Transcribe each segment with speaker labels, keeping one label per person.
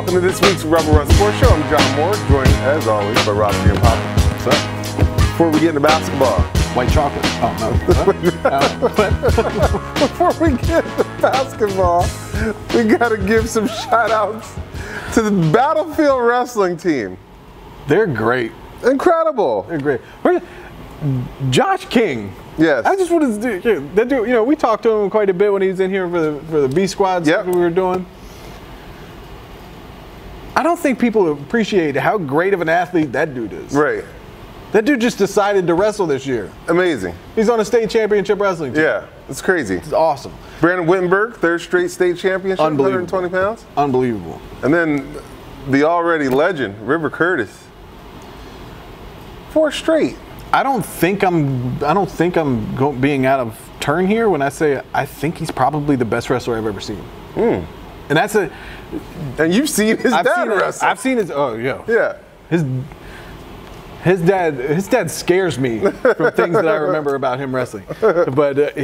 Speaker 1: Welcome to this week's Rebel Run Sports Show. I'm John Moore, joined as always by Rob G and Papa.
Speaker 2: What's up?
Speaker 1: Before we get into basketball,
Speaker 2: White chocolate. Oh, no.
Speaker 1: before we get into basketball, we got to give some shout outs to the Battlefield Wrestling team.
Speaker 2: They're great.
Speaker 1: Incredible.
Speaker 2: They're great. Josh King.
Speaker 1: Yes.
Speaker 2: I just wanted to do that. You know, we talked to him quite a bit when he was in here for the B squad stuff we were doing. I don't think people appreciate how great of an athlete that dude is.
Speaker 1: Right.
Speaker 2: That dude just decided to wrestle this year.
Speaker 1: Amazing.
Speaker 2: He's on a state championship wrestling team.
Speaker 1: Yeah, it's crazy.
Speaker 2: It's awesome.
Speaker 1: Brandon Wittenberg, third straight state championship, 120 pounds.
Speaker 2: Unbelievable.
Speaker 1: And then the already legend, River Curtis. 4 straight.
Speaker 2: I don't think I'm being out of turn here when I say I think he's probably the best wrestler I've ever seen. And that's a.
Speaker 1: And you've seen his dad wrestle.
Speaker 2: I've seen his. Oh yeah.
Speaker 1: Yeah.
Speaker 2: His dad scares me from things that I remember about him wrestling. But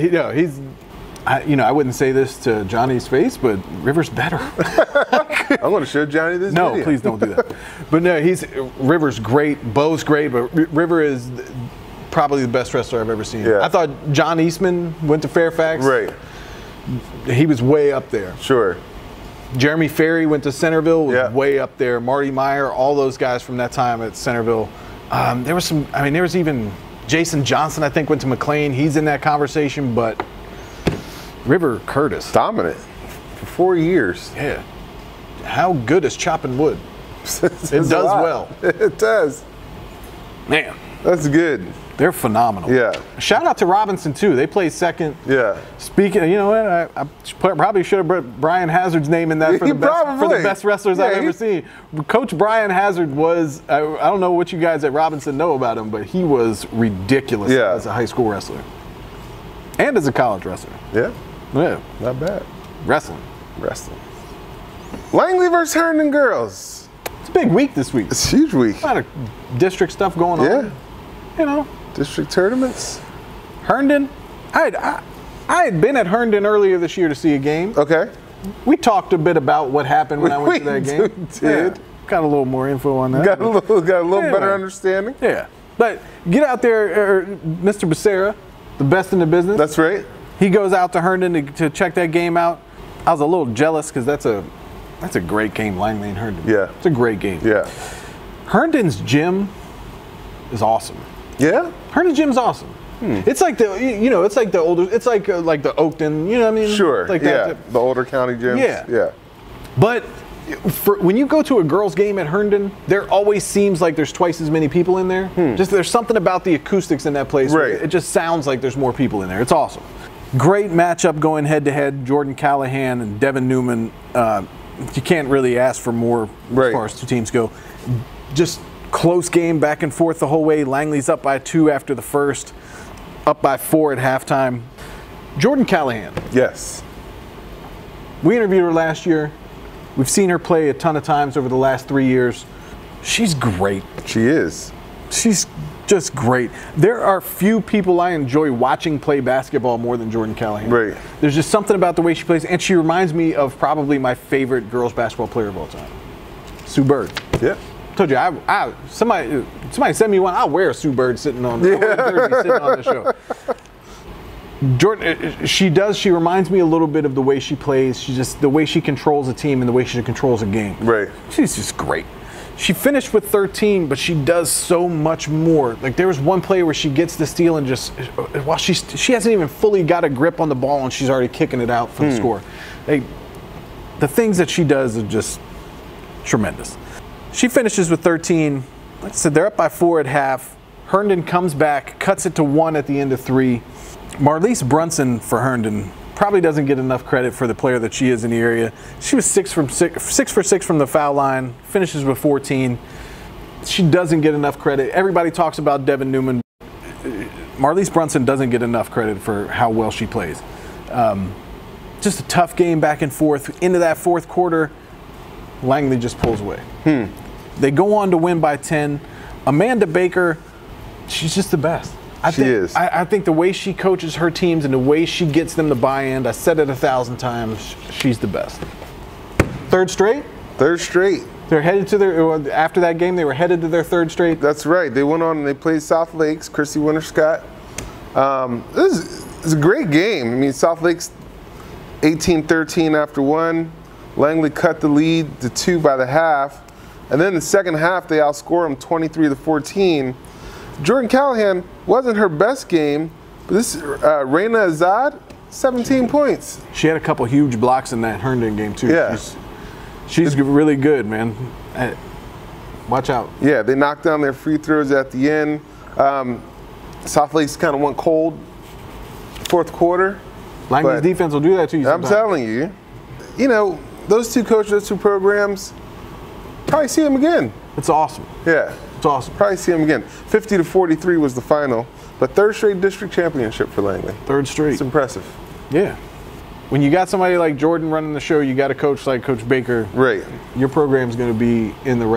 Speaker 2: I wouldn't say this to Johnny's face, but River's better.
Speaker 1: I'm going to show Johnny this video.
Speaker 2: No, please don't do that. But no, River's great. Bo's great, but River is probably the best wrestler I've ever seen.
Speaker 1: Yeah.
Speaker 2: I thought John Eastman went to Fairfax.
Speaker 1: Right.
Speaker 2: He was way up there.
Speaker 1: Sure.
Speaker 2: Jeremy Ferry went to Centerville, was
Speaker 1: Yeah.
Speaker 2: way up there. Marty Meyer, all those guys from that time at Centerville. There was even Jason Johnson, I think, went to McLean. He's in that conversation, but River Curtis.
Speaker 1: Dominant for 4 years.
Speaker 2: Yeah. How good is chopping wood? It does well.
Speaker 1: It does.
Speaker 2: Man.
Speaker 1: That's good.
Speaker 2: They're phenomenal.
Speaker 1: Yeah.
Speaker 2: Shout out to Robinson, too. They placed second.
Speaker 1: Yeah.
Speaker 2: Speaking, you know what? I probably should have put Brian Hazard's name in that for the best wrestlers I've ever seen. Coach Brian Hazard was, I don't know what you guys at Robinson know about him, but he was ridiculous as a high school wrestler. And as a college wrestler.
Speaker 1: Yeah.
Speaker 2: Yeah.
Speaker 1: Not bad.
Speaker 2: Wrestling.
Speaker 1: Langley versus Herndon girls.
Speaker 2: It's a big week this week.
Speaker 1: It's a huge week.
Speaker 2: A lot of district stuff going on.
Speaker 1: Yeah.
Speaker 2: You know.
Speaker 1: District tournaments.
Speaker 2: Herndon. I had been at Herndon earlier this year to see a game.
Speaker 1: Okay.
Speaker 2: We talked a bit about what happened when I went to that game.
Speaker 1: Did.
Speaker 2: Yeah. Got a little more info on that.
Speaker 1: Got a little better understanding.
Speaker 2: Yeah. But get out there, Mr. Becerra, the best in the business.
Speaker 1: That's right.
Speaker 2: He goes out to Herndon to check that game out. I was a little jealous because that's a great game, Langley and Herndon.
Speaker 1: Yeah.
Speaker 2: It's a great game.
Speaker 1: Yeah.
Speaker 2: Herndon's gym is awesome.
Speaker 1: Yeah?
Speaker 2: Herndon's gym's awesome. It's like the older, it's like the Oakton, you know what I mean?
Speaker 1: Sure.
Speaker 2: Like
Speaker 1: yeah. The older county gyms.
Speaker 2: Yeah.
Speaker 1: Yeah.
Speaker 2: But when you go to a girls' game at Herndon, there always seems like there's twice as many people in there. Just there's something about the acoustics in that place.
Speaker 1: Right.
Speaker 2: It just sounds like there's more people in there. It's awesome. Great matchup going head-to-head. Jordan Callahan and Devin Newman. You can't really ask for more as far as two teams go. Just close game back and forth the whole way. Langley's up by 2 after the first, up by 4 at halftime. Jordan Callahan.
Speaker 1: Yes.
Speaker 2: We interviewed her last year. We've seen her play a ton of times over the last 3 years. She's great.
Speaker 1: She is.
Speaker 2: She's just great. There are few people I enjoy watching play basketball more than Jordan Callahan.
Speaker 1: Right.
Speaker 2: There's just something about the way she plays, and she reminds me of probably my favorite girls basketball player of all time, Sue Bird.
Speaker 1: Yeah.
Speaker 2: Told you, somebody send me one. I'll wear a Sue Bird sitting on the show. Jordan, she reminds me a little bit of the way she plays. The way she controls a team and the way she controls a game.
Speaker 1: Right.
Speaker 2: She's just great. She finished with 13, but she does so much more. Like there was one play where she gets the steal and just while she hasn't even fully got a grip on the ball and she's already kicking it out for the score. The things that she does are just tremendous. She finishes with 13. Like I said, they're up by 4 at half. Herndon comes back, cuts it to 1 at the end of 3. Marlise Brunson for Herndon probably doesn't get enough credit for the player that she is in the area. She was 6 for 6 from the foul line, finishes with 14. She doesn't get enough credit. Everybody talks about Devin Newman. Marlise Brunson doesn't get enough credit for how well she plays. Just a tough game back and forth. Into that fourth quarter, Langley just pulls away. They go on to win by 10. Amanda Baker, she's just the best. I think the way she coaches her teams and the way she gets them to buy in, I said it 1,000 times, she's the best. Third straight?
Speaker 1: Third straight.
Speaker 2: They're headed to after that game, they were headed to their third straight.
Speaker 1: That's right. They went on and they played South Lakes, Chrissy Winter-Scott. This is a great game. I mean, South Lakes 18-13 after one. Langley cut the lead to 2 by the half. And then the second half, they outscored them 23-14. Jordan Callahan wasn't her best game, but this Raina Azad, 17 points.
Speaker 2: She had a couple huge blocks in that Herndon game too.
Speaker 1: Yeah.
Speaker 2: She's really good, man. Watch out.
Speaker 1: Yeah, they knocked down their free throws at the end. South Lakes kind of went cold fourth quarter.
Speaker 2: Langley's defense will do that to you sometimes.
Speaker 1: I'm telling you. You know, those two coaches, those two programs, probably see them again.
Speaker 2: It's awesome.
Speaker 1: Yeah.
Speaker 2: It's awesome.
Speaker 1: Probably see them again. 50-43 was the final, but third straight district championship for Langley.
Speaker 2: Third straight.
Speaker 1: It's impressive.
Speaker 2: Yeah. When you got somebody like Jordan running the show, you got a coach like Coach Baker.
Speaker 1: Right.
Speaker 2: Your program's going to be in the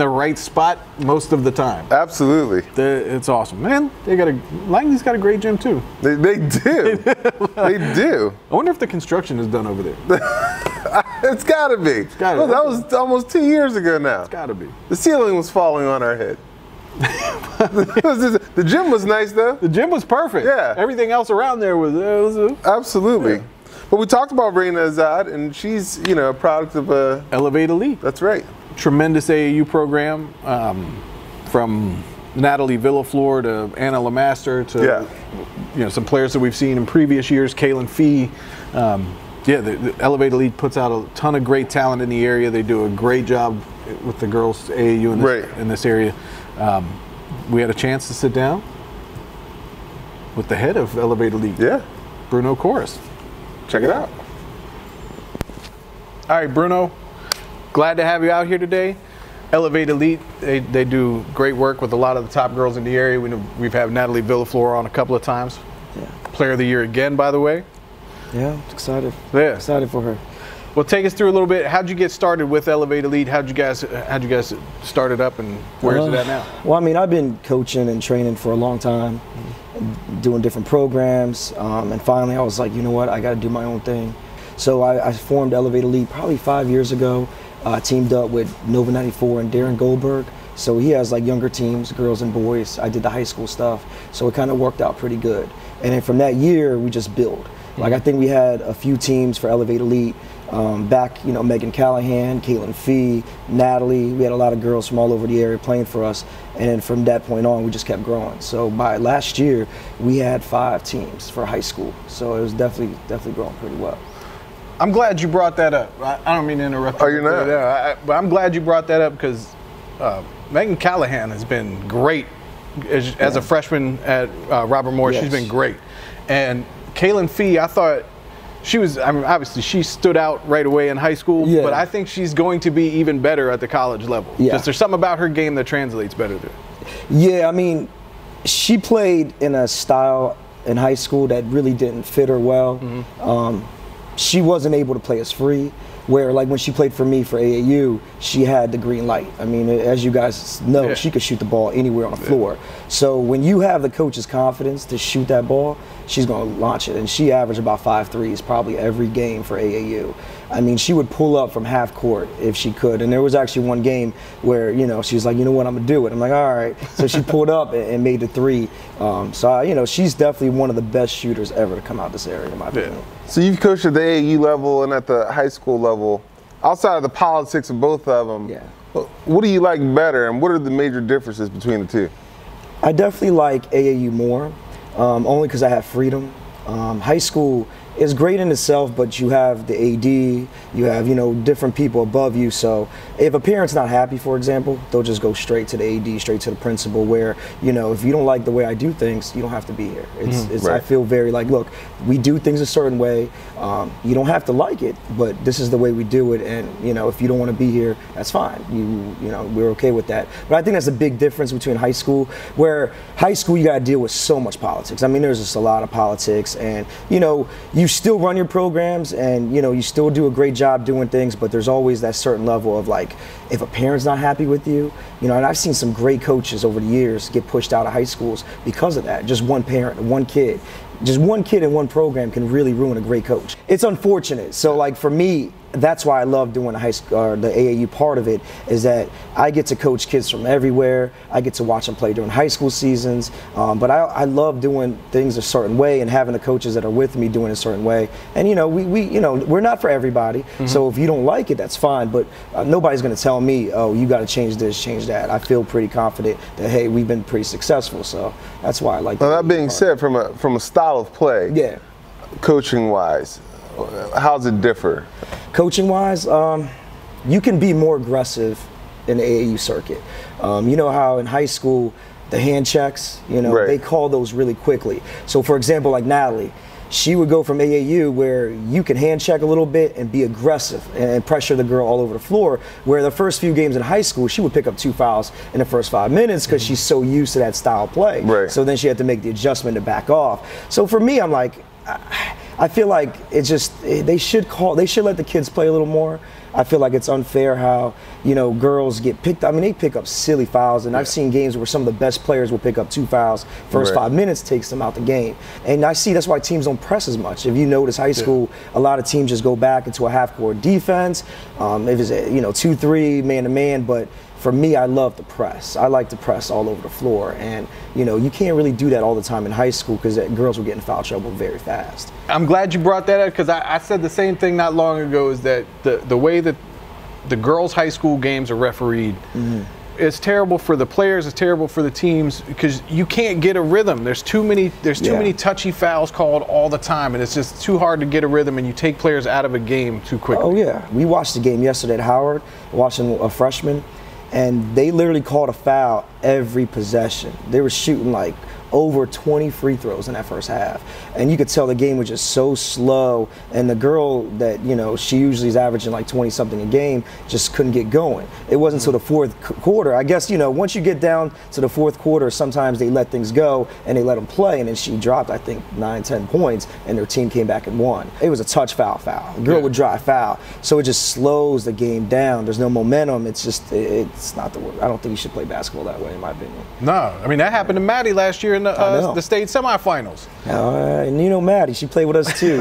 Speaker 2: right spot most of the time.
Speaker 1: Absolutely.
Speaker 2: It's awesome, man. Langley's got a great gym too.
Speaker 1: They do. They do.
Speaker 2: I wonder if the construction is done over there.
Speaker 1: It's got to be.
Speaker 2: It's gotta
Speaker 1: Well,
Speaker 2: be.
Speaker 1: that was almost 2 years ago now.
Speaker 2: It's got to be.
Speaker 1: The ceiling was falling on our head. The gym was nice though.
Speaker 2: The gym was perfect.
Speaker 1: Yeah.
Speaker 2: Everything else around there was
Speaker 1: Absolutely.
Speaker 2: Yeah.
Speaker 1: But we talked about Raina Azad, and she's, you know, a product of a.
Speaker 2: Elevate Elite.
Speaker 1: That's right.
Speaker 2: Tremendous AAU program, from Natalie Villaflor to Anna Lemaster to some players that we've seen in previous years, Kaylin Fee. The Elevate Elite puts out a ton of great talent in the area. They do a great job with the girls AAU in this area. We had a chance to sit down with the head of Elevate Elite, Bruno Chorus.
Speaker 1: Check it out.
Speaker 2: All right, Bruno, glad to have you out here today. Elevate Elite, they do great work with a lot of the top girls in the area. We've had Natalie Villaflor on a couple of times.
Speaker 3: Yeah.
Speaker 2: Player of the year again, by the way.
Speaker 3: Yeah, excited.
Speaker 2: Yeah.
Speaker 3: Excited for her.
Speaker 2: Well, take us through a little bit. How'd you get started with Elevate Elite? How'd you guys start it up, and where is it at now?
Speaker 3: Well, I mean, I've been coaching and training for a long time, doing different programs, and finally I was like, you know what, I got to do my own thing. So I formed Elevate Elite probably 5 years ago. Teamed up with Nova 94 and Darren Goldberg. So he has like younger teams, girls and boys. I did the high school stuff, so it kind of worked out pretty good. And then from that year, we just built. Like I think we had a few teams for Elevate Elite. Back, Megan Callahan, Kaylin Fee, Natalie. We had a lot of girls from all over the area playing for us. And then from that point on, we just kept growing. So by last year, we had 5 teams for high school. So it was definitely growing pretty well.
Speaker 2: I'm glad you brought that up. I don't mean to interrupt you.
Speaker 1: Oh, you're not?
Speaker 2: But I'm glad you brought that up because Megan Callahan has been great as a freshman at Robert Morris.
Speaker 3: Yes.
Speaker 2: She's been great. And Kaylin Fee, I thought obviously she stood out right away in high school, but I think she's going to be even better at the college level.
Speaker 3: Yeah.
Speaker 2: Just there's something about her game that translates better there.
Speaker 3: Yeah, I mean, she played in a style in high school that really didn't fit her well. She wasn't able to play as free, where like when she played for me for AAU, she had the green light. I mean, as you guys know, she could shoot the ball anywhere on the floor. So when you have the coach's confidence to shoot that ball, she's going to launch it. And she averaged about 5 threes probably every game for AAU. I mean, she would pull up from half court if she could. And there was actually one game where, she was like, you know what, I'm going to do it. I'm like, all right. So she pulled up and made the 3. She's definitely one of the best shooters ever to come out this area, in my opinion.
Speaker 1: So you've coached at the AAU level and at the high school level. Outside of the politics of both of them, what do you like better, and what are the major differences between the two?
Speaker 3: I definitely like AAU more, only because I have freedom. High school is great in itself, but you have the AD, you have, different people above you. So if a parent's not happy, for example, they'll just go straight to the AD, straight to the principal, where, if you don't like the way I do things, you don't have to be here. I feel very like, look, we do things a certain way. You don't have to like it, but this is the way we do it. And, if you don't want to be here, that's fine. We're okay with that. But I think that's a big difference between high school, where high school, you got to deal with so much politics. I mean, there's just a lot of politics, and, you still run your programs, and you still do a great job doing things, but there's always that certain level of like, if a parent's not happy with you, and I've seen some great coaches over the years get pushed out of high schools because of that. Just one parent, one kid. Just one kid in one program can really ruin a great coach. It's unfortunate. So like for me, that's why I love doing the high school or the AAU part of it, is that I get to coach kids from everywhere. I get to watch them play during high school seasons. But I love doing things a certain way and having the coaches that are with me doing a certain way. And we're not for everybody. So if you don't like it, that's fine. But nobody's going to tell me, oh, you got to change this, change that. I feel pretty confident that, hey, we've been pretty successful. So that's why I like.
Speaker 1: Well, that being said, from a style of play,
Speaker 3: yeah,
Speaker 1: coaching wise, how's it differ?
Speaker 3: Coaching wise, you can be more aggressive in the AAU circuit. You know how in high school the hand checks,
Speaker 1: Right.
Speaker 3: they call those really quickly. So for example, like Natalie, she would go from AAU where you can hand check a little bit and be aggressive and pressure the girl all over the floor, where the first few games in high school, she would pick up 2 fouls in the first 5 minutes because she's so used to that style of play.
Speaker 1: Right.
Speaker 3: So then she had to make the adjustment to back off. So for me, I'm like, I feel like it's just, they should let the kids play a little more. I feel like it's unfair how, girls get picked. I mean, they pick up silly fouls, and I've seen games where some of the best players will pick up 2 fouls. First
Speaker 1: Right.
Speaker 3: 5 minutes takes them out the game. And I see that's why teams don't press as much. If you notice high school, a lot of teams just go back into a half-court defense. If it's 2-3, man-to-man, but for me, I love to press. I like to press all over the floor. And, you can't really do that all the time in high school because girls will get in foul trouble very fast.
Speaker 2: I'm glad you brought that up because I said the same thing not long ago, is that the way that the girls' high school games are refereed, it's terrible for the players, it's terrible for the teams because you can't get a rhythm. There's too many touchy fouls called all the time, and it's just too hard to get a rhythm, and you take players out of a game too quickly.
Speaker 3: Oh, yeah. We watched the game yesterday at Howard, watching a freshman, and they literally called a foul every possession. They were shooting like over 20 free throws in that first half. And you could tell the game was just so slow. And the girl that, she usually is averaging like 20-something a game just couldn't get going. It wasn't until the fourth quarter. I guess, once you get down to the fourth quarter, sometimes they let things go and they let them play. And then she dropped, I think, 9-10 points, and their team came back and won. It was a touch foul. The girl would drive foul. So it just slows the game down. There's no momentum. It's just, it's not the word. I don't think you should play basketball that way, in my opinion.
Speaker 2: No, I mean, that happened to Maddie last year in the state semifinals.
Speaker 3: And Maddie, she played with us too.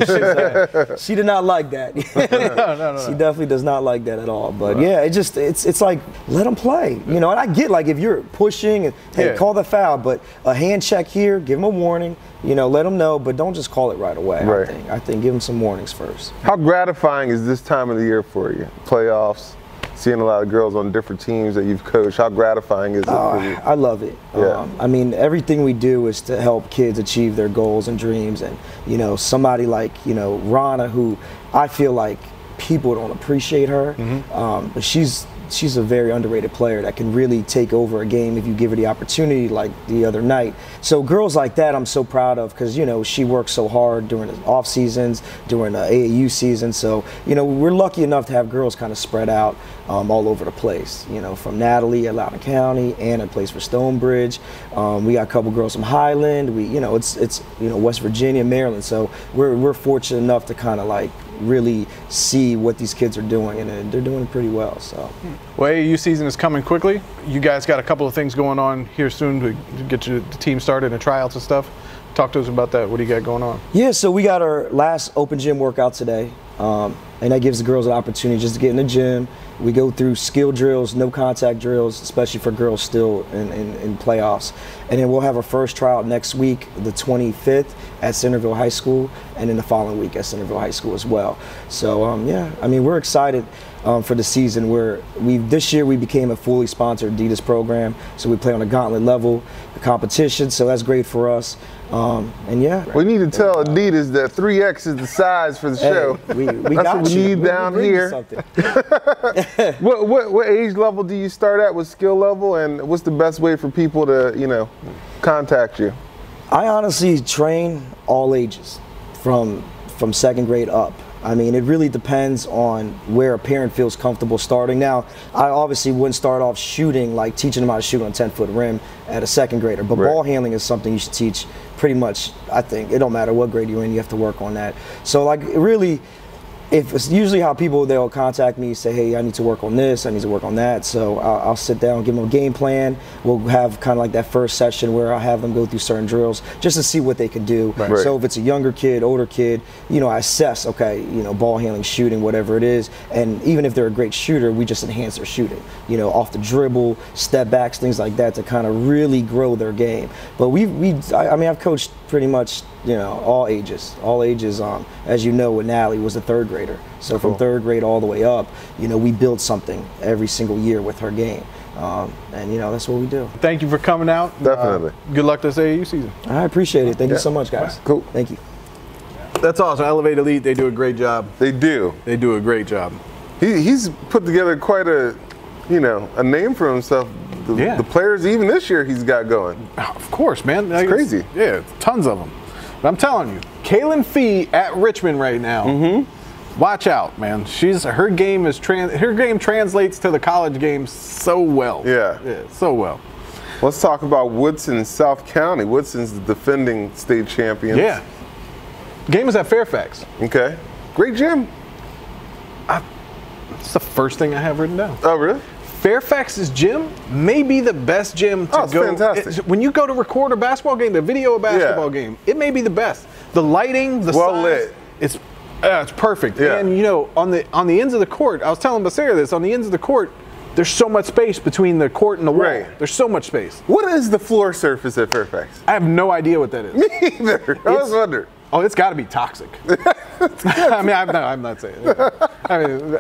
Speaker 3: She did not like that.
Speaker 2: No.
Speaker 3: She definitely does not like that at all. But yeah, it's like, let them play. And I get like if you're pushing and hey, call the foul, but a hand check here, give them a warning. Let them know, but don't just call it right away.
Speaker 1: Right.
Speaker 3: I think give them some warnings first.
Speaker 1: How gratifying is this time of the year for you? Playoffs, seeing a lot of girls on different teams that you've coached. How gratifying is it for you?
Speaker 3: I love it.
Speaker 1: Yeah.
Speaker 3: I mean, everything we do is to help kids achieve their goals and dreams. And, somebody like, Rana, who I feel like people don't appreciate her, but she's a very underrated player that can really take over a game if you give her the opportunity, like the other night. So girls like that I'm so proud of because, she works so hard during the off seasons, during the AAU season. So, we're lucky enough to have girls kind of spread out all over the place, from Natalie at Loudoun County, Anna plays for Stonebridge. We got a couple girls from Highland. It's West Virginia, Maryland. So we're fortunate enough to kind of like really see what these kids are doing, and they're doing pretty well. So,
Speaker 2: well, AAU season is coming quickly. You guys got a couple of things going on here soon to get the team started and tryouts and stuff. Talk to us about that. What do you got going on?
Speaker 3: Yeah, so we got our last open gym workout today, and that gives the girls an opportunity just to get in the gym. We go through skill drills, no contact drills, especially for girls still in playoffs. And then we'll have our first tryout next week, the 25th, at Centerville High School, and then the following week at Centerville High School as well. So yeah, I mean, we're excited for the season. This year we became a fully sponsored Adidas program, so we play on a gauntlet level, the competition. So that's great for us. And yeah,
Speaker 1: we need to tell Adidas that 3X is the size for the show.
Speaker 3: We
Speaker 1: That's
Speaker 3: got
Speaker 1: what we
Speaker 3: you.
Speaker 1: need down here. What age level do you start at with skill level, and what's the best way for people to contact you?
Speaker 3: I honestly train all ages, from second grade up. I mean, it really depends on where a parent feels comfortable starting. Now, I obviously wouldn't start off shooting, like teaching them how to shoot on a 10-foot rim at a second grader, but ball handling is something you should teach pretty much. I think it don't matter what grade you're in, you have to work on that. So like really, if it's usually how people, they'll contact me, say, hey, I need to work on this, I need to work on that. So I'll sit down, give them a game plan. We'll have kind of like that first session where I'll have them go through certain drills just to see what they can do.
Speaker 1: Right.
Speaker 3: So if it's a younger kid, older kid, you know, I assess, okay, you know, ball handling, shooting, whatever it is. And even if they're a great shooter, we just enhance their shooting, you know, off the dribble, step backs, things like that to kind of really grow their game. But I mean, I've coached pretty much, you know, all ages. As you know, with Natalie was a third grader. So from third grade all the way up, you know, we build something every single year with her game. And, you know, that's what we do.
Speaker 2: Thank you for coming out.
Speaker 1: Definitely.
Speaker 2: Good luck this AAU season.
Speaker 3: I appreciate it. Thank you so much, guys.
Speaker 1: Cool.
Speaker 3: Thank you.
Speaker 2: That's awesome. Elevate Elite, they do a great job.
Speaker 1: They do.
Speaker 2: They do a great job.
Speaker 1: He's put together quite a, you know, a name for himself. The players, even this year, he's got going.
Speaker 2: Of course, man.
Speaker 1: It's crazy.
Speaker 2: Yeah, tons of them. But I'm telling you, Kaylin Fee at Richmond right now. Mm-hmm. Watch out, man. Her game translates to the college game so well.
Speaker 1: Yeah,
Speaker 2: so well.
Speaker 1: Let's talk about Woodson, South County. Woodson's the defending state champions.
Speaker 2: Yeah. Game is at Fairfax.
Speaker 1: Okay. Great gym.
Speaker 2: It's the first thing I have written down.
Speaker 1: Oh, really?
Speaker 2: Fairfax's gym may be the best gym to
Speaker 1: go. Oh, it's fantastic.
Speaker 2: When you go to record a basketball game, the video basketball game, it may be the best. The lighting, the
Speaker 1: well
Speaker 2: size,
Speaker 1: lit.
Speaker 2: It's perfect.
Speaker 1: Yeah.
Speaker 2: And you know, on the ends of the court, I was telling Basara this, on the ends of the court, there's so much space between the court and the wall.
Speaker 1: Right.
Speaker 2: There's so much space.
Speaker 1: What is the floor surface at Fairfax?
Speaker 2: I have no idea what that is.
Speaker 1: Me either. I was wondering.
Speaker 2: Oh, it's got to be toxic. I mean, I'm not saying that. I mean,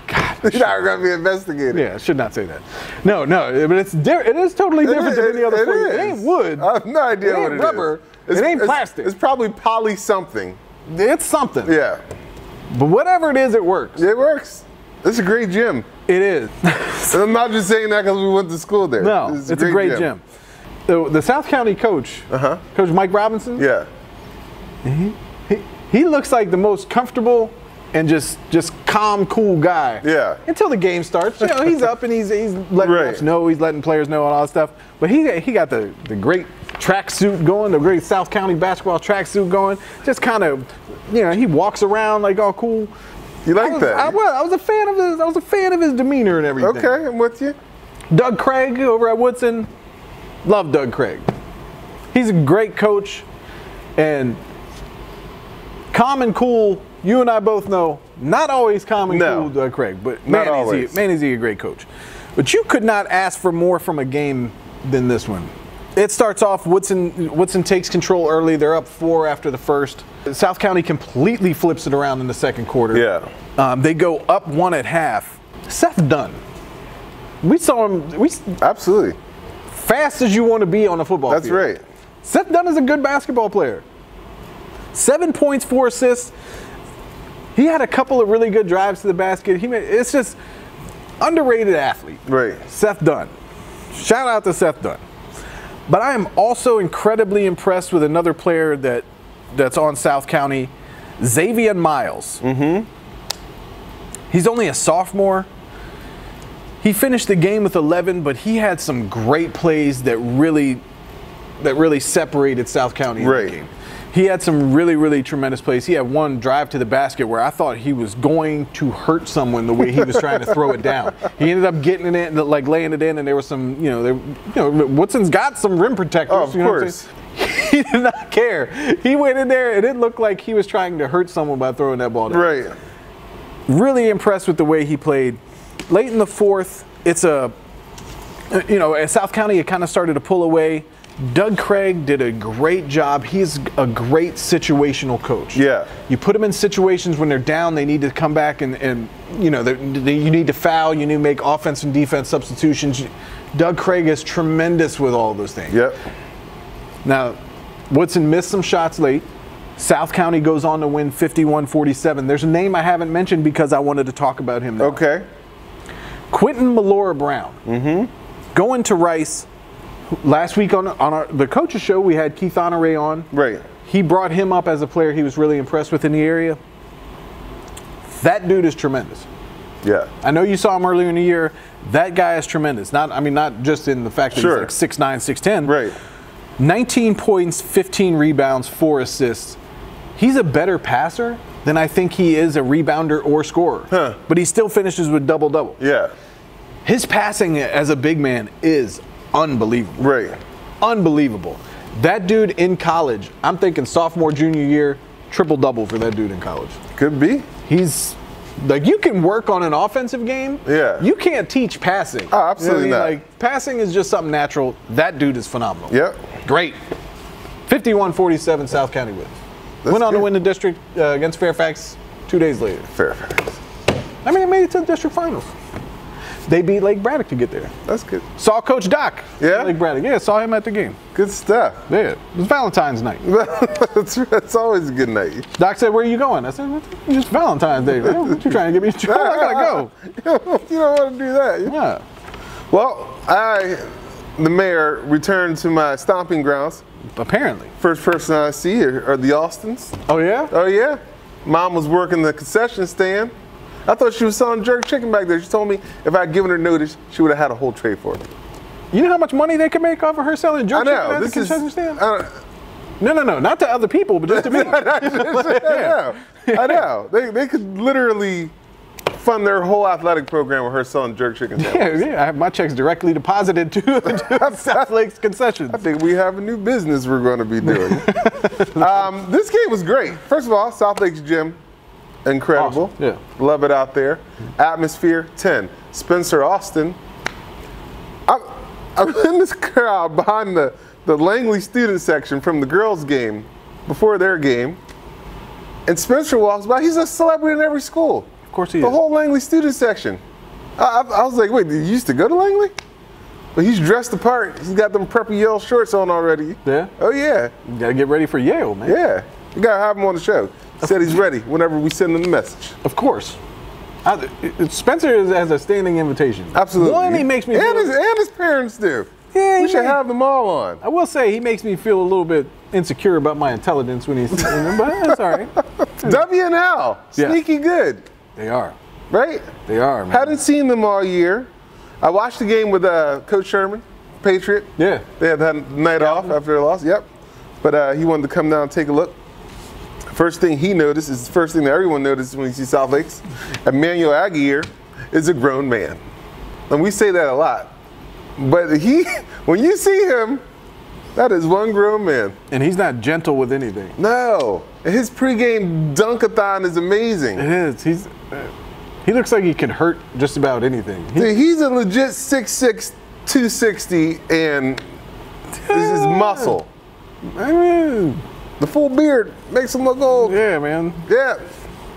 Speaker 2: God.
Speaker 1: You're not going to be investigated.
Speaker 2: Yeah, I should not say that. No, but it is totally different than any other floor. It ain't wood.
Speaker 1: I have no idea what it
Speaker 2: ain't rubber.
Speaker 1: is.
Speaker 2: It ain't plastic.
Speaker 1: It's probably poly something.
Speaker 2: It's something.
Speaker 1: Yeah.
Speaker 2: But whatever it is, it works.
Speaker 1: It works. It's a great gym.
Speaker 2: It is.
Speaker 1: And I'm not just saying that because we went to school there.
Speaker 2: No, it's a great gym. The South County coach, Coach Mike Robinson.
Speaker 1: Yeah.
Speaker 2: He looks like the most comfortable and just calm, cool guy.
Speaker 1: Yeah.
Speaker 2: Until the game starts, you know, he's up and he's letting refs know, he's letting players know and all that stuff. But he got the great tracksuit going, the great South County basketball tracksuit going. Just kind of, you know, he walks around like all cool.
Speaker 1: You like that?
Speaker 2: I was a fan of his. I was a fan of his demeanor and everything.
Speaker 1: Okay, I'm with you.
Speaker 2: Doug Craig over at Woodson, love Doug Craig. He's a great coach, and calm and cool. You and I both know, not always calm and cool, Doug Craig, but man, is he a great coach. But you could not ask for more from a game than this one. It starts off, Woodson takes control early. They're up 4 after the first. South County completely flips it around in the second quarter.
Speaker 1: Yeah.
Speaker 2: They go up 1 at half. Seth Dunn. We saw him.
Speaker 1: Absolutely.
Speaker 2: Fast as you want to be on a football field.
Speaker 1: That's right.
Speaker 2: Seth Dunn is a good basketball player. 7 points, 4 assists. He had a couple of really good drives to the basket. It's just underrated athlete.
Speaker 1: Right.
Speaker 2: Seth Dunn. Shout out to Seth Dunn. But I am also incredibly impressed with another player that's on South County, Xavier Miles. Mm-hmm. He's only a sophomore. He finished the game with 11, but he had some great plays that really separated South County in the game. He had some really, really tremendous plays. He had one drive to the basket where I thought he was going to hurt someone the way he was trying to throw it down. He ended up getting it in, like laying it in, and there was some, Woodson's got some rim protectors.
Speaker 1: Oh, of course.
Speaker 2: He did not care. He went in there, and it looked like he was trying to hurt someone by throwing that ball down.
Speaker 1: Right.
Speaker 2: Really impressed with the way he played. Late in the fourth, at South County, it kind of started to pull away. Doug Craig did a great job. He's a great situational coach.
Speaker 1: Yeah.
Speaker 2: You put them in situations when they're down, they need to come back and you need to foul, you need to make offense and defense substitutions. Doug Craig is tremendous with all those things.
Speaker 1: Yep.
Speaker 2: Now, Woodson missed some shots late. South County goes on to win 51-47. There's a name I haven't mentioned because I wanted to talk about him now.
Speaker 1: Okay.
Speaker 2: Quentin Melora Brown. Mm-hmm. Going to Rice. Last week on the coaches show, we had Keith Honore on.
Speaker 1: Right.
Speaker 2: He brought him up as a player he was really impressed with in the area. That dude is tremendous.
Speaker 1: Yeah.
Speaker 2: I know you saw him earlier in the year. That guy is tremendous. Not just in the fact that he's like 6'9", 6'10".
Speaker 1: Right.
Speaker 2: 19 points, 15 rebounds, 4 assists. He's a better passer then I think he is a rebounder or scorer.
Speaker 1: Huh.
Speaker 2: But he still finishes with double-double.
Speaker 1: Yeah.
Speaker 2: His passing as a big man is unbelievable.
Speaker 1: Right.
Speaker 2: Unbelievable. That dude in college, I'm thinking sophomore, junior year, triple-double for that dude in college.
Speaker 1: Could be.
Speaker 2: He's like, you can work on an offensive game.
Speaker 1: Yeah.
Speaker 2: You can't teach passing.
Speaker 1: Oh, absolutely
Speaker 2: what I
Speaker 1: not.
Speaker 2: mean? Like, passing is just something natural. That dude is phenomenal.
Speaker 1: Yep.
Speaker 2: Great. 51-47 South County wins. Went on to
Speaker 1: good.
Speaker 2: win the district against Fairfax 2 days later.
Speaker 1: Fairfax.
Speaker 2: I mean, they made it to the district finals. They beat Lake Braddock to get there.
Speaker 1: That's good.
Speaker 2: Saw Coach Doc.
Speaker 1: Yeah?
Speaker 2: Lake Braddock. Yeah, saw him at the game.
Speaker 1: Good stuff.
Speaker 2: Yeah. It was Valentine's night.
Speaker 1: That's always a good night.
Speaker 2: Doc said, "Where are you going?" I said, "Just Valentine's Day, man. What you trying to get me in trouble? I gotta go."
Speaker 1: You don't want to do that.
Speaker 2: Yeah.
Speaker 1: Well, the mayor, returned to my stomping grounds.
Speaker 2: Apparently.
Speaker 1: First person I see are the Austins.
Speaker 2: Oh, yeah?
Speaker 1: Oh, yeah. Mom was working the concession stand. I thought she was selling jerk chicken back there. She told me if I'd given her notice, she would have had a whole tray for me.
Speaker 2: You know how much money they could make off of her selling jerk chicken at the concession stand? No, not to other people, but just to me.
Speaker 1: I know. They could literally fund their whole athletic program with her selling jerk chicken sandwiches.
Speaker 2: Yeah. I have my checks directly deposited to South Lakes Concessions.
Speaker 1: I think we have a new business we're going to be doing. This game was great. First of all, South Lakes Gym, incredible.
Speaker 2: Awesome. Yeah.
Speaker 1: Love it out there. Atmosphere, 10. Spencer Austin. I'm in this crowd behind the Langley student section from the girls' game, before their game, and Spencer walks by. He's a celebrity in every school.
Speaker 2: Of course he is.
Speaker 1: The whole Langley student section. I was like, wait, did you used to go to Langley? But he's dressed the part. He's got them preppy Yale shorts on already.
Speaker 2: Yeah?
Speaker 1: Oh, yeah.
Speaker 2: You gotta get ready for Yale, man.
Speaker 1: Yeah. You got to have him on the show. He said he's ready whenever we send him the message.
Speaker 2: Of course. Spencer has a standing invitation.
Speaker 1: Absolutely.
Speaker 2: One, he makes me
Speaker 1: and his parents do.
Speaker 2: Yeah,
Speaker 1: we should have them all on.
Speaker 2: I will say he makes me feel a little bit insecure about my intelligence when he's but that's all right.
Speaker 1: WNL,
Speaker 2: Yeah.
Speaker 1: sneaky good,
Speaker 2: They are.
Speaker 1: right?
Speaker 2: They are, man.
Speaker 1: Hadn't seen them all year. I watched the game with Coach Sherman, Patriot.
Speaker 2: Yeah.
Speaker 1: They had that night off after their loss. Yep. But he wanted to come down and take a look. First thing he noticed is the first thing that everyone notices when you see South Lakes. Emmanuel Aguirre is a grown man. And we say that a lot. But when you see him, that is one grown man.
Speaker 2: And he's not gentle with anything.
Speaker 1: No. And his pregame dunk-a-thon is amazing.
Speaker 2: It is. He looks like he can hurt just about anything.
Speaker 1: He's a legit 6'6", 260, and this is muscle.
Speaker 2: I mean,
Speaker 1: The full beard makes him look old.
Speaker 2: yeah, man.
Speaker 1: Yeah.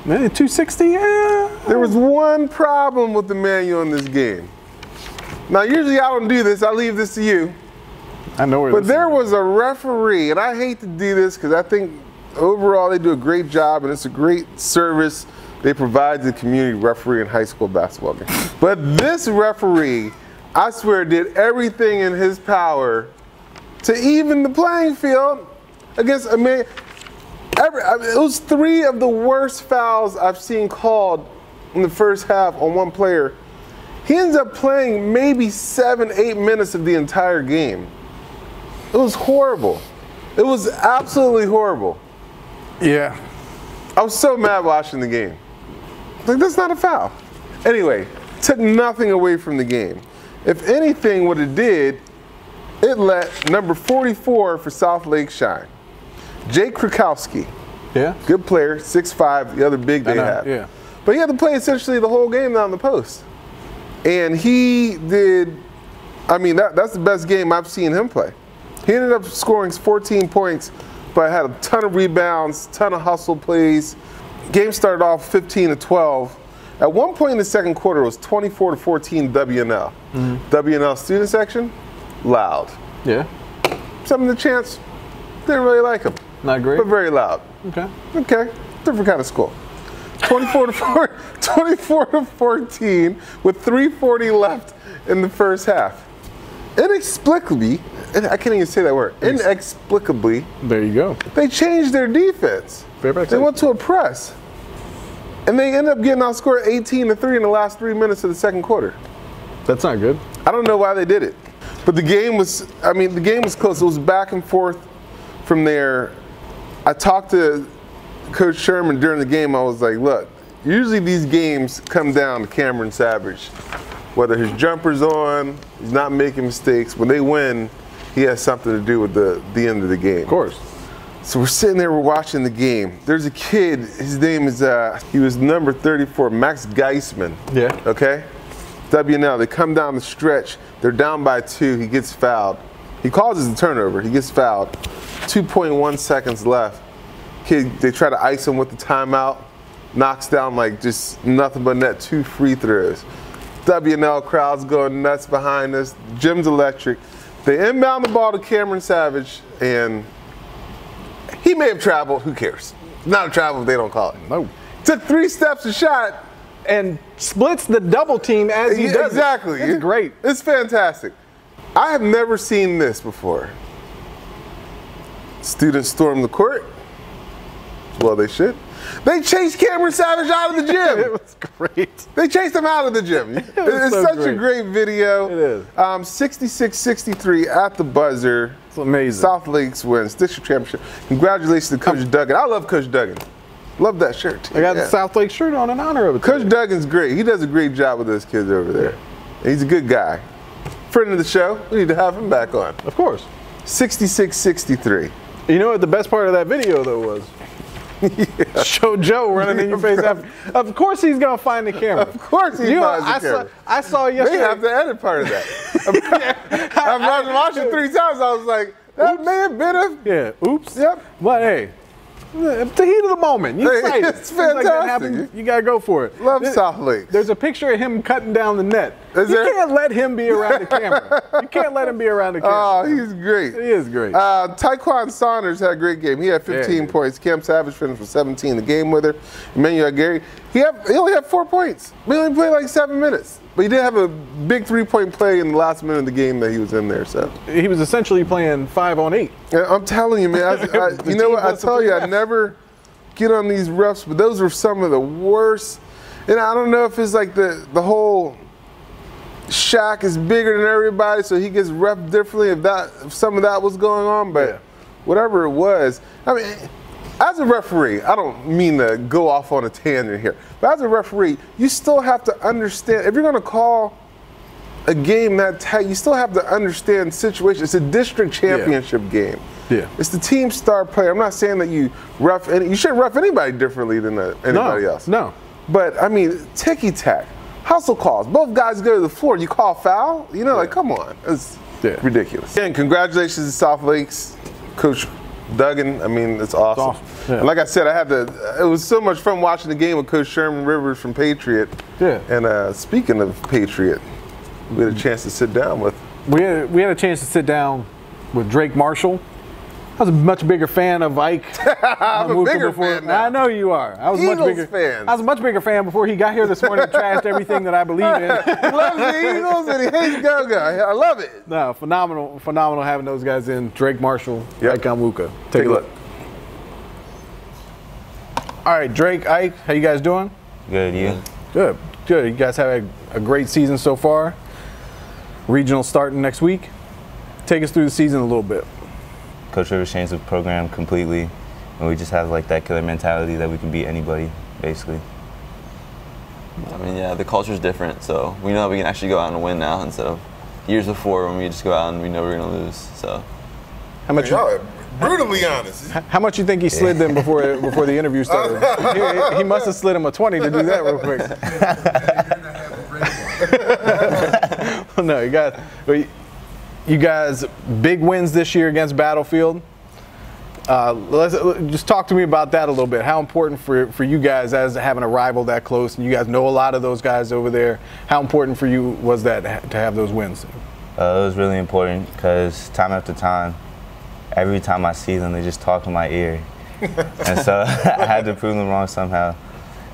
Speaker 2: Man, 260, yeah.
Speaker 1: There was one problem with Emmanuel in this game. Now, usually I don't do this. I leave this to you.
Speaker 2: I know where
Speaker 1: But
Speaker 2: this
Speaker 1: there
Speaker 2: is.
Speaker 1: was a referee, and I hate to do this because I think overall they do a great job, and it's a great service they provide to the community refereeing high school basketball games. But this referee, I swear, did everything in his power to even the playing field against Emmanuel. It was 3 of the worst fouls I've seen called in the first half on one player. He ends up playing maybe 7-8 minutes of the entire game. It was horrible. It was absolutely horrible.
Speaker 2: Yeah.
Speaker 1: I was so mad watching the game. Like, that's not a foul. Anyway, took nothing away from the game. If anything, what it did, it let number 44 for South Lake shine. Jake Krakowski,
Speaker 2: Yeah?
Speaker 1: good player, 6'5", the other big they
Speaker 2: know,
Speaker 1: have.
Speaker 2: yeah.
Speaker 1: But he had to play essentially the whole game down the post. And he did, I mean, that's the best game I've seen him play. He ended up scoring 14 points, but had a ton of rebounds, ton of hustle plays. Game started off 15-12. At one point in the second quarter, it was 24-14 WNL. WNL student section, loud.
Speaker 2: Yeah.
Speaker 1: Some of the chants, didn't really like him,
Speaker 2: Not great.
Speaker 1: but very loud.
Speaker 2: Okay.
Speaker 1: Okay, different kind of school. 24-14 with 3:40 left in the first half. Inexplicably, I can't even say that word. Inexplicably,
Speaker 2: There you go.
Speaker 1: they changed their defense.
Speaker 2: Fairfax
Speaker 1: They
Speaker 2: High.
Speaker 1: went to a press. And they ended up getting outscored 18-3 in the last 3 minutes of the second quarter.
Speaker 2: That's not good.
Speaker 1: I don't know why they did it. But the game was close. It was back and forth from there. I talked to Coach Sherman during the game, I was like, look, usually these games come down to Cameron Savage. Whether his jumper's on, he's not making mistakes. When they win, he has something to do with the end of the game.
Speaker 2: Of course.
Speaker 1: So we're sitting there, we're watching the game. There's a kid, his name is, he was number 34, Max Geisman.
Speaker 2: Yeah.
Speaker 1: Okay? WNL, they come down the stretch, they're down by 2, he gets fouled. He causes the turnover, he gets fouled. 2.1 seconds left. Kid, they try to ice him with the timeout, knocks down like just nothing but net, 2 free throws. WNL crowd's going nuts behind us, gym's electric. They inbound the ball to Cameron Savage, and he may have traveled, who cares? Not a travel if they don't call it.
Speaker 2: No.
Speaker 1: Took 3 steps, a shot.
Speaker 2: And splits the double team as he does.
Speaker 1: Exactly.
Speaker 2: It's great.
Speaker 1: It's fantastic. I have never seen this before. Students storm the court. Well, they should. They chased Cameron Savage out of the gym.
Speaker 2: It was great.
Speaker 1: They chased him out of the gym. It's
Speaker 2: so
Speaker 1: such
Speaker 2: great.
Speaker 1: a great video.
Speaker 2: It is.
Speaker 1: 66-63 at the buzzer.
Speaker 2: It's amazing.
Speaker 1: South Lakes wins district championship. Congratulations to Coach Duggan. I love Coach Duggan. Love that shirt too.
Speaker 2: I got the South Lake shirt on in honor of it.
Speaker 1: Coach Duggan's great. He does a great job with those kids over there. He's a good guy. Friend of the show. We need to have him back on.
Speaker 2: Of course.
Speaker 1: 66-63.
Speaker 2: You know what the best part of that video though was? Show Joe running in your face. Of course he's gonna find the camera.
Speaker 1: Of course he finds the camera.
Speaker 2: I saw yesterday.
Speaker 1: They have to edit part of that. I've watched it 3 times. I was like, that may have been a.
Speaker 2: Yeah. Oops.
Speaker 1: Yep.
Speaker 2: But hey, the heat of the moment. You
Speaker 1: Hey,
Speaker 2: excited.
Speaker 1: it's
Speaker 2: Things like that
Speaker 1: fantastic.
Speaker 2: happen, you gotta go for it.
Speaker 1: Love South Lakes.
Speaker 2: There's a picture of him cutting down the net.
Speaker 1: Is
Speaker 2: you
Speaker 1: there?
Speaker 2: can't let him be around the camera. You can't let him be around the camera.
Speaker 1: Oh, he's great.
Speaker 2: He is great.
Speaker 1: Taekwon Saunders had a great game. He had 15 points. Cam Savage finished with 17 the game with her. Emmanuel Gary, he only had 4 points. He only played like 7 minutes. But he did have a big 3-point play in the last minute of the game that he was in there. So
Speaker 2: He was essentially playing 5 on 8.
Speaker 1: I'm telling you, man. You know what? I tell you, I never get on these refs, but those were some of the worst. And I don't know if it's like the whole Shaq is bigger than everybody, so he gets ref differently. If some of that was going on, but whatever it was, I mean, as a referee, I don't mean to go off on a tangent here, but as a referee, you still have to understand if you're going to call a game that tight, you still have to understand situations. It's a district championship game.
Speaker 2: Yeah.
Speaker 1: It's the team star player. I'm not saying that you shouldn't ref anybody differently than anybody else.
Speaker 2: No.
Speaker 1: But I mean, ticky-tack, hustle calls. Both guys go to the floor. You call foul? You know, like, come on. It's ridiculous. And congratulations to South Lakes, Coach Duggan. I mean, it's awesome.
Speaker 2: Yeah.
Speaker 1: And like I said, it was so much fun watching the game with Coach Sherman Rivers from Patriot.
Speaker 2: Yeah.
Speaker 1: And speaking of Patriot, we had a chance to sit down with.
Speaker 2: We had a chance to sit down with Drake Marshall. I was a much bigger fan of Ike.
Speaker 1: I'm a bigger fan now.
Speaker 2: I know you are. I was
Speaker 1: Eagles
Speaker 2: much bigger
Speaker 1: fan.
Speaker 2: I was a much bigger fan before he got here this morning and trashed everything that I believe in.
Speaker 1: He loves the Eagles and he hates Go-Go. I love it.
Speaker 2: No, phenomenal having those guys in. Drake Marshall, Ike Onwuka.
Speaker 1: Take a look.
Speaker 2: All right, Drake, Ike, how you guys doing?
Speaker 4: Good, you?
Speaker 2: Good. You guys have a great season so far. Regional starting next week. Take us through the season a little bit.
Speaker 4: Coach Rivers changed the program completely, and we just have like that killer mentality that we can beat anybody, basically.
Speaker 5: I mean, yeah, the culture's different, so we know that we can actually go out and win now instead of years before when we just go out and we know we're gonna lose. So,
Speaker 2: how much?
Speaker 1: Y'all are brutally honest.
Speaker 2: How much you think he slid them before the interview started? He must have slid him a 20 to do that real quick. No, you guys, big wins this year against Battlefield. Let's just talk to me about that a little bit. How important for you guys as having a rival that close, and you guys know a lot of those guys over there. How important for you was that to have those wins?
Speaker 4: It was really important because time after time, every time I see them, they just talk in my ear. And so I had to prove them wrong somehow.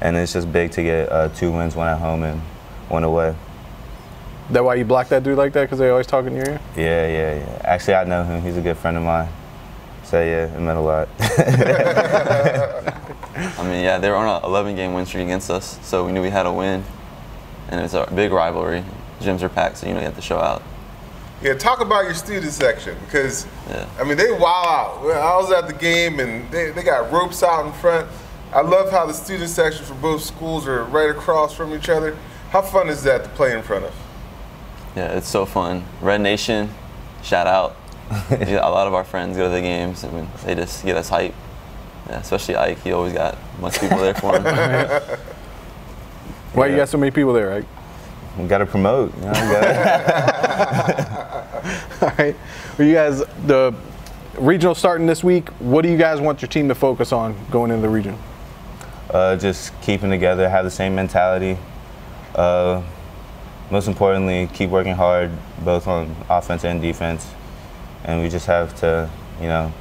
Speaker 4: And it's just big to get 2 wins, 1 at home and 1 away.
Speaker 2: That why you block that dude like that? Because they always talk in your ear?
Speaker 4: Yeah. Actually, I know him. He's a good friend of mine. So yeah, it meant a lot.
Speaker 5: I mean, yeah, they were on an 11-game win streak against us, so we knew we had to win. And it's a big rivalry. Gyms are packed, so you have to show out.
Speaker 1: Yeah, talk about your student section because,
Speaker 5: Yeah.
Speaker 1: I mean, they wow out. I was at the game and they got ropes out in front. I love how the student sections for both schools are right across from each other. How fun is that to play in front of?
Speaker 5: Yeah, it's so fun. Red Nation, shout out. Yeah, a lot of our friends go to the games and they just get us hype. Yeah, especially Ike, he always got a bunch of people there for him.
Speaker 2: Why you got so many people there, Ike?
Speaker 4: We got to promote. You know,
Speaker 2: All right. Well, you guys, the regional starting this week, what do you guys want your team to focus on going into the region?
Speaker 4: just keeping together, have the same mentality. Most importantly, keep working hard, both on offense and defense. And we just have to, know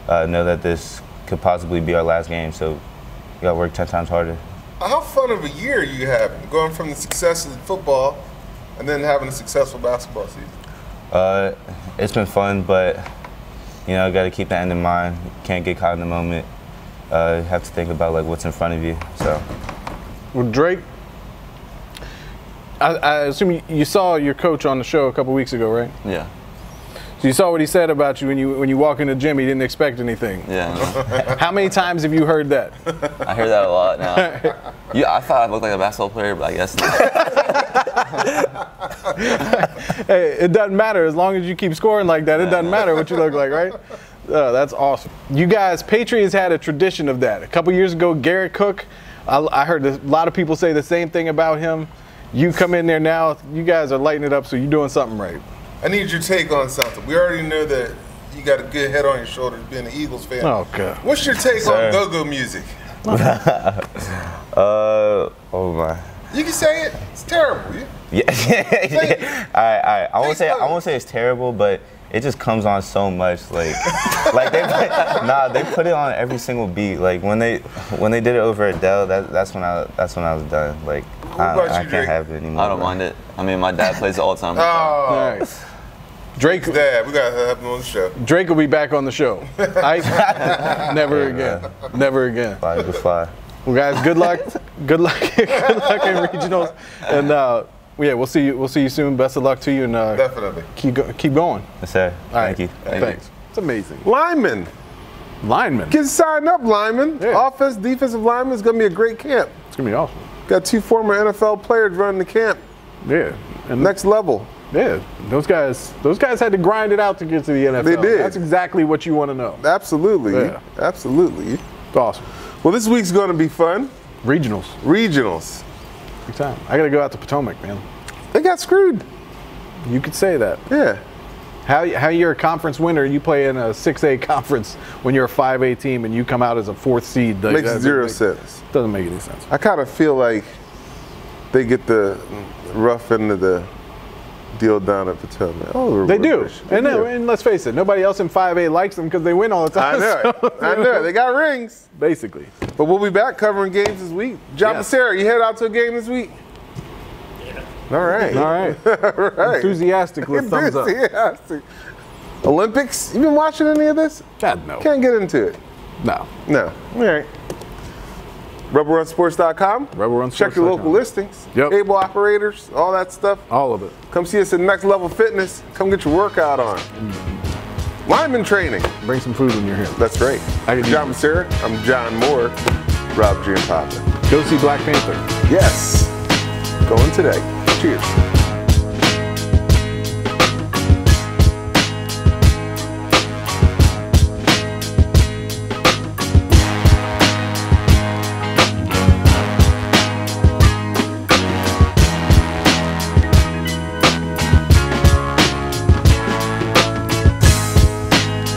Speaker 4: that this could possibly be our last game, so we got to work 10 times harder.
Speaker 1: How fun of a year you have going from the success of football and then having a successful basketball season?
Speaker 4: It's been fun, but got to keep the end in mind. You can't get caught in the moment. You have to think about what's in front of you. So,
Speaker 2: well, Drake, I assume you saw your coach on the show a couple weeks ago, right?
Speaker 5: Yeah.
Speaker 2: So you saw what he said about you when you walk in the gym. He didn't expect anything.
Speaker 5: Yeah. I know.
Speaker 2: How many times have you heard that?
Speaker 5: I hear that a lot now. Yeah, I thought I looked like a basketball player, but I guess not.
Speaker 2: Hey, it doesn't matter as long as you keep scoring like that. It doesn't matter what you look like, right? That's awesome. You guys, Patriots had a tradition of that. A couple years ago, Garrett Cook, I heard a lot of people say the same thing about him. You come in there now, you guys are lighting it up, so you're doing something right.
Speaker 1: I need your take on something. We already know that you got a good head on your shoulders being an Eagles fan.
Speaker 2: Oh, God.
Speaker 1: What's your take on go-go music?
Speaker 4: oh my.
Speaker 1: You can say it. It's terrible.
Speaker 4: Yeah. I won't say it's terrible, but it just comes on so much. They put it on every single beat. Like when they did it over Adele, that's when I was done. I can't have it anymore.
Speaker 5: I don't mind it. I mean, my dad plays it all the time.
Speaker 1: Oh.
Speaker 2: Nice. Drake,
Speaker 1: Dad, we got to have him on the show.
Speaker 2: Drake will be back on the show. Never again. Never again.
Speaker 4: Fly to fly.
Speaker 2: Well, guys, good luck. Good luck in regionals. And we'll see you soon. Best of luck to you, and
Speaker 1: Definitely.
Speaker 2: keep going.
Speaker 4: Yes, sir. Thank you.
Speaker 2: Thanks. It's amazing.
Speaker 1: Lineman.
Speaker 2: Get
Speaker 1: signed up, lineman.
Speaker 2: Yeah.
Speaker 1: Offense, defensive lineman is going to be a great camp.
Speaker 2: It's gonna be awesome.
Speaker 1: Got 2 former NFL players running the camp.
Speaker 2: Yeah. And
Speaker 1: Next level.
Speaker 2: yeah, those guys had to grind it out to get to the NFL.
Speaker 1: They did.
Speaker 2: That's exactly what you want to know.
Speaker 1: Absolutely.
Speaker 2: Yeah.
Speaker 1: Absolutely.
Speaker 2: It's awesome.
Speaker 1: Well, this week's going to be fun.
Speaker 2: Regionals.
Speaker 1: Regionals.
Speaker 2: Big time. I gotta go out to Potomac, man.
Speaker 1: They got screwed.
Speaker 2: You could say that.
Speaker 1: Yeah.
Speaker 2: How you're a conference winner and you play in a 6A conference when you're a 5A team and you come out as a 4th seed.
Speaker 1: Makes zero sense.
Speaker 2: Doesn't make any sense.
Speaker 1: I kind of feel like they get the rough end of the deal down at Potomac. Oh,
Speaker 2: They do. And let's face it, nobody else in 5A likes them because they win all the
Speaker 1: I
Speaker 2: time.
Speaker 1: know it. I know it. They got rings.
Speaker 2: Basically.
Speaker 1: But we'll be back covering games this week. John
Speaker 2: Yes.
Speaker 1: Becerra, you head out to a game this week? Yeah. All right.
Speaker 2: All right.
Speaker 1: All right.
Speaker 2: Enthusiastic with thumbs up.
Speaker 1: Enthusiastic. Olympics? You been watching any of this?
Speaker 2: God, no.
Speaker 1: Can't get into it.
Speaker 2: No.
Speaker 1: No. All right. RebelRunSports.com.
Speaker 2: RebelRunSports.com.
Speaker 1: Check your local listings.
Speaker 2: Yep.
Speaker 1: Cable operators, all that stuff.
Speaker 2: All of it.
Speaker 1: Come see us at Next Level Fitness. Come get your workout on. Lineman training.
Speaker 2: Bring some food when you're here.
Speaker 1: That's right.
Speaker 2: I can do
Speaker 1: John Becerra. I'm John Moore. Rob Giampapa.
Speaker 2: Go see Black Panther.
Speaker 1: Yes. Going today. Cheers.